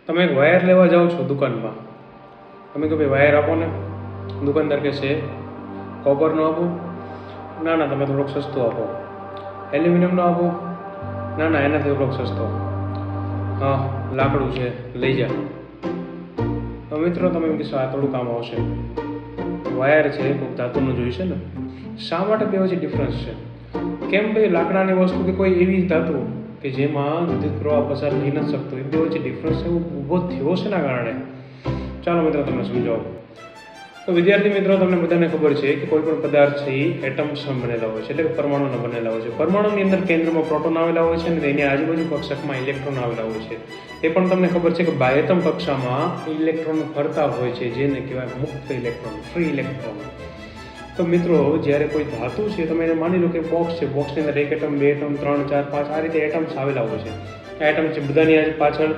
તમે એક વાયર લેવા જાઓ છો દુકાનમાં, તમે કહો ભાઈ વાયર આપો ને, દુકાનદાર કહેશે કોપરનો આપો, ના ના તમે થોડોક સસ્તો આપો. એલ્યુમિનિયમનો આપો, ના ના એનાથી થોડોક સસ્તો. હા લાકડું છે લઈ જા. તો મિત્રો તમે એમ કહેશો આ થોડું કામ આવશે. વાયર છે કોઈક ધાતુનું જોઈશે ને. શા માટે બે વચ્ચે ડિફરન્સ છે? કેમ ભાઈ લાકડાની વસ્તુ કે કોઈ એવી ધાતુ કે જેમાં વિદ્યુત પ્રવાહ પસાર થઈ નથી શકતો, એ બે વચ્ચે ડિફરન્સ એવું ઊભો થયો છે ના કારણે. ચાલો મિત્રો તમને સમજાવો. તો વિદ્યાર્થી મિત્રો તમને બધાને ખબર છે કે કોઈ પણ પદાર્થ છે એ એટમ્સના બનેલા હોય છે, એટલે કે પરમાણુના બનેલા હોય છે. પરમાણુની અંદર કેન્દ્રમાં પ્રોટોન આવેલા હોય છે અને એની આજુબાજુ કક્ષકમાં ઇલેક્ટ્રોન આવેલા હોય છે. એ પણ તમને ખબર છે કે બાહ્યતમ કક્ષામાં ઇલેક્ટ્રોન ફરતા હોય છે, જેને કહેવાય મુક્ત ઇલેક્ટ્રોન, ફ્રી ઇલેક્ટ્રોન. તો મિત્રો જ્યારે કોઈ ધાતુ છે, તમે એને માની લો કે બોક્સ છે, બોક્સની અંદર 1 એટમ 2 એટમ 3 4 5 આ રીતે એટમ્સ આવેલા હોય છે. આ એટમ છે બધાની આજે પાછળ